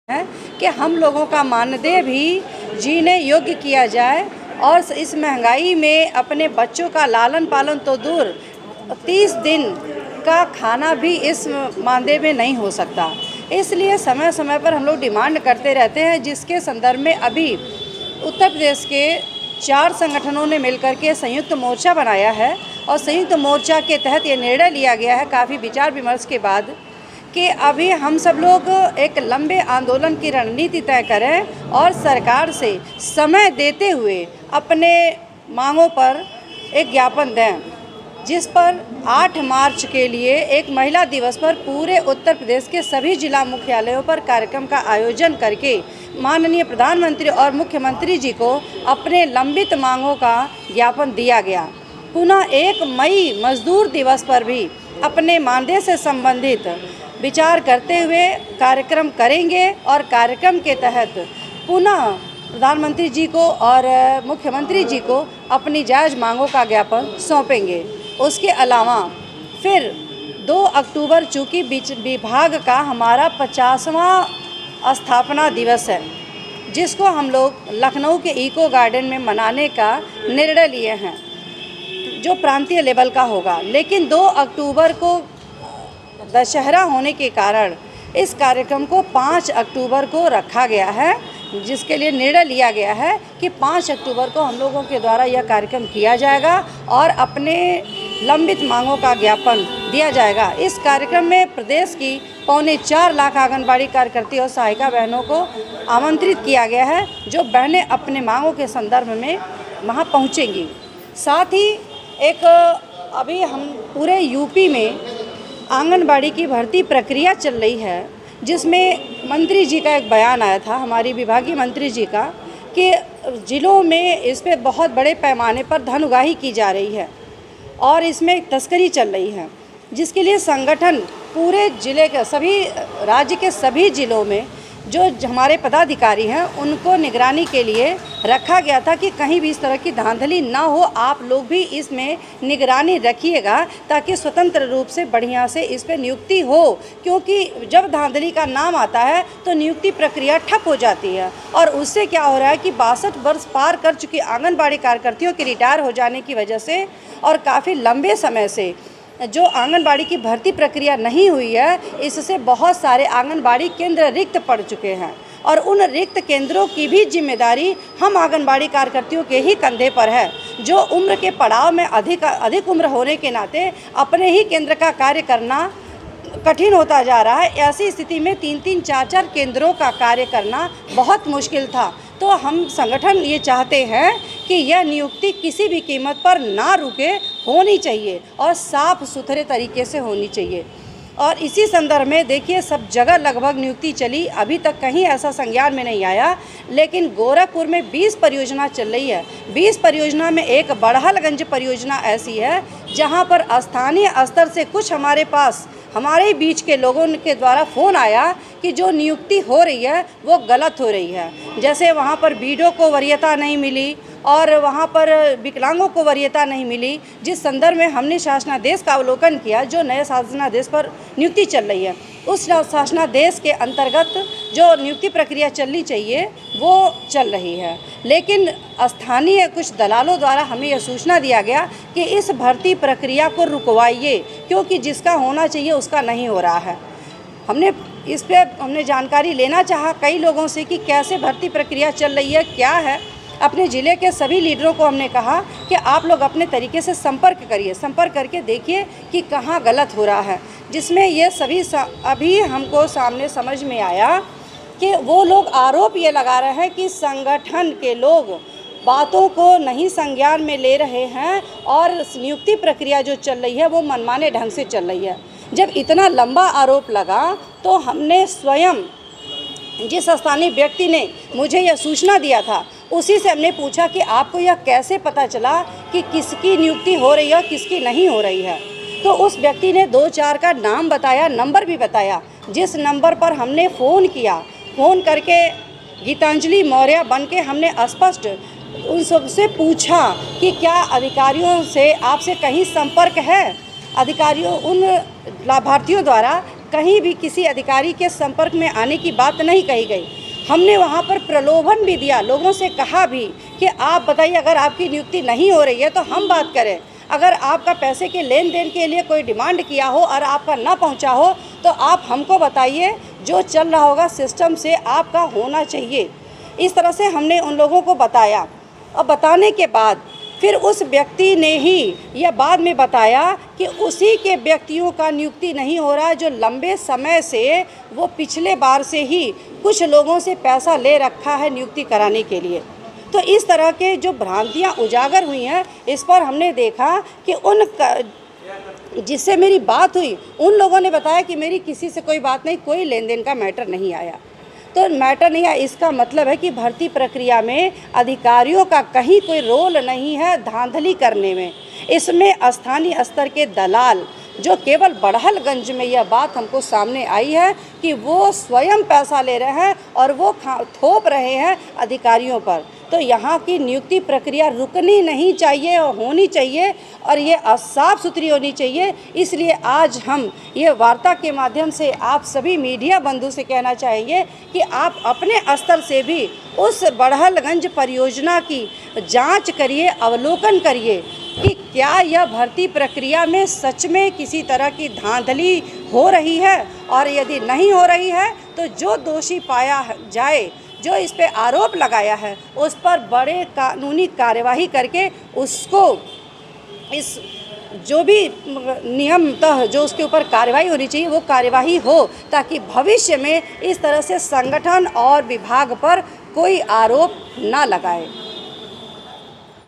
है कि हम लोगों का मानदेय भी जीने योग्य किया जाए और इस महंगाई में अपने बच्चों का लालन पालन तो दूर 30 दिन का खाना भी इस मानदेय में नहीं हो सकता। इसलिए समय समय पर हम लोग डिमांड करते रहते हैं, जिसके संदर्भ में अभी उत्तर प्रदेश के 4 संगठनों ने मिलकर के संयुक्त मोर्चा बनाया है और संयुक्त मोर्चा के तहत ये निर्णय लिया गया है काफ़ी विचार विमर्श के बाद कि अभी हम सब लोग एक लंबे आंदोलन की रणनीति तय करें और सरकार से समय देते हुए अपने मांगों पर एक ज्ञापन दें, जिस पर 8 मार्च के लिए एक महिला दिवस पर पूरे उत्तर प्रदेश के सभी जिला मुख्यालयों पर कार्यक्रम का आयोजन करके माननीय प्रधानमंत्री और मुख्यमंत्री जी को अपने लंबित मांगों का ज्ञापन दिया गया। पुनः 1 मई मजदूर दिवस पर भी अपने मानदेय से संबंधित विचार करते हुए कार्यक्रम करेंगे और कार्यक्रम के तहत पुनः प्रधानमंत्री जी को और मुख्यमंत्री जी को अपनी जायज़ मांगों का ज्ञापन सौंपेंगे। उसके अलावा फिर 2 अक्टूबर चूँकि विभाग का हमारा 50वां स्थापना दिवस है, जिसको हम लोग लखनऊ के इको गार्डन में मनाने का निर्णय लिए हैं, जो प्रांतीय लेवल का होगा। लेकिन 2 अक्टूबर को दशहरा होने के कारण इस कार्यक्रम को 5 अक्टूबर को रखा गया है, जिसके लिए निर्णय लिया गया है कि 5 अक्टूबर को हम लोगों के द्वारा यह कार्यक्रम किया जाएगा और अपने लंबित मांगों का ज्ञापन दिया जाएगा। इस कार्यक्रम में प्रदेश की 4.25 लाख आंगनबाड़ी कार्यकर्ती और सहायिका बहनों को आमंत्रित किया गया है, जो बहनें अपने मांगों के संदर्भ में वहाँ पहुँचेंगी। साथ ही एक अभी हम पूरे यूपी में आंगनबाड़ी की भर्ती प्रक्रिया चल रही है, जिसमें मंत्री जी का एक बयान आया था, हमारी विभागीय मंत्री जी का, कि ज़िलों में इस पे बहुत बड़े पैमाने पर धन उगाही की जा रही है और इसमें तस्करी चल रही है, जिसके लिए संगठन पूरे ज़िले के सभी राज्य के सभी ज़िलों में जो हमारे पदाधिकारी हैं उनको निगरानी के लिए रखा गया था कि कहीं भी इस तरह की धांधली ना हो। आप लोग भी इसमें निगरानी रखिएगा ताकि स्वतंत्र रूप से बढ़िया से इस पर नियुक्ति हो, क्योंकि जब धांधली का नाम आता है तो नियुक्ति प्रक्रिया ठप हो जाती है। और उससे क्या हो रहा है कि 62 वर्ष पार कर चुकी आंगनबाड़ी कार्यकर्तियों के रिटायर हो जाने की वजह से और काफ़ी लंबे समय से जो आंगनबाड़ी की भर्ती प्रक्रिया नहीं हुई है, इससे बहुत सारे आंगनबाड़ी केंद्र रिक्त पड़ चुके हैं और उन रिक्त केंद्रों की भी जिम्मेदारी हम आंगनबाड़ी कार्यकर्तियों के ही कंधे पर है, जो उम्र के पड़ाव में अधिक उम्र होने के नाते अपने ही केंद्र का कार्य करना कठिन होता जा रहा है। ऐसी स्थिति में 3-3, 4-4 केंद्रों का कार्य करना बहुत मुश्किल था। तो हम संगठन ये चाहते हैं कि यह नियुक्ति किसी भी कीमत पर ना रुके, होनी चाहिए और साफ सुथरे तरीके से होनी चाहिए। और इसी संदर्भ में देखिए, सब जगह लगभग नियुक्ति चली, अभी तक कहीं ऐसा संज्ञान में नहीं आया। लेकिन गोरखपुर में 20 परियोजना चल रही है। 20 परियोजना में एक बड़हलगंज परियोजना ऐसी है जहां पर स्थानीय स्तर से कुछ हमारे बीच के लोगों के द्वारा फ़ोन आया कि जो नियुक्ति हो रही है वो गलत हो रही है। जैसे वहाँ पर बीडो को वरीयता नहीं मिली और वहाँ पर विकलांगों को वरीयता नहीं मिली, जिस संदर्भ में हमने शासनादेश का अवलोकन किया, जो नए शासनादेश पर नियुक्ति चल रही है। उस शासनादेश के अंतर्गत जो नियुक्ति प्रक्रिया चलनी चाहिए वो चल रही है, लेकिन स्थानीय कुछ दलालों द्वारा हमें यह सूचना दिया गया कि इस भर्ती प्रक्रिया को रुकवाइए, क्योंकि जिसका होना चाहिए उसका नहीं हो रहा है। हमने जानकारी लेना चाहा कई लोगों से कि कैसे भर्ती प्रक्रिया चल रही है, क्या है। अपने ज़िले के सभी लीडरों को हमने कहा कि आप लोग अपने तरीके से संपर्क करके देखिए कि कहाँ गलत हो रहा है, जिसमें ये सभी अभी हमको सामने समझ में आया कि वो लोग आरोप ये लगा रहे हैं कि संगठन के लोग बातों को नहीं संज्ञान में ले रहे हैं और नियुक्ति प्रक्रिया जो चल रही है वो मनमाने ढंग से चल रही है। जब इतना लंबा आरोप लगा तो हमने स्वयं जिस स्थानीय व्यक्ति ने मुझे यह सूचना दिया था उसी से हमने पूछा कि आपको यह कैसे पता चला कि किसकी नियुक्ति हो रही है, किसकी नहीं हो रही है। तो उस व्यक्ति ने 2-4 का नाम बताया, नंबर भी बताया, जिस नंबर पर हमने फ़ोन किया। फ़ोन करके गीतांजलि मौर्य बन के हमने स्पष्ट उन सबसे पूछा कि क्या अधिकारियों से आपसे कहीं संपर्क है, अधिकारियों उन लाभार्थियों द्वारा कहीं भी किसी अधिकारी के संपर्क में आने की बात नहीं कही गई। हमने वहाँ पर प्रलोभन भी दिया, लोगों से कहा भी कि आप बताइए अगर आपकी नियुक्ति नहीं हो रही है तो हम बात करें, अगर आपका पैसे के लेन देन के लिए कोई डिमांड किया हो और आपका ना पहुँचा हो तो आप हमको बताइए, जो चल रहा होगा सिस्टम से आपका होना चाहिए। इस तरह से हमने उन लोगों को बताया और बताने के बाद फिर उस व्यक्ति ने ही यह बाद में बताया कि उसी के व्यक्तियों का नियुक्ति नहीं हो रहा है जो लंबे समय से, वो पिछले बार से ही कुछ लोगों से पैसा ले रखा है नियुक्ति कराने के लिए। तो इस तरह के जो भ्रांतियां उजागर हुई हैं, इस पर हमने देखा कि जिससे मेरी बात हुई उन लोगों ने बताया कि मेरी किसी से कोई बात नहीं, कोई लेन देन का मैटर नहीं आया। तो मैटर नहीं है, इसका मतलब है कि भर्ती प्रक्रिया में अधिकारियों का कहीं कोई रोल नहीं है धांधली करने में। इसमें स्थानीय स्तर के दलाल, जो केवल बड़हलगंज में यह बात हमको सामने आई है कि वो स्वयं पैसा ले रहे हैं और वो थोप रहे हैं अधिकारियों पर। तो यहाँ की नियुक्ति प्रक्रिया रुकनी नहीं चाहिए और होनी चाहिए और ये साफ सुथरी होनी चाहिए। इसलिए आज हम ये वार्ता के माध्यम से आप सभी मीडिया बंधु से कहना चाहेंगे कि आप अपने स्तर से भी उस बड़हलगंज परियोजना की जांच करिए, अवलोकन करिए कि क्या यह भर्ती प्रक्रिया में सच में किसी तरह की धांधली हो रही है, और यदि नहीं हो रही है तो जो दोषी पाया जाए, जो इस पे आरोप लगाया है, उस पर बड़े कानूनी कार्यवाही करके उसको इस जो भी नियमतः जो उसके ऊपर कार्रवाई होनी चाहिए वो कार्यवाही हो, ताकि भविष्य में इस तरह से संगठन और विभाग पर कोई आरोप ना लगाए।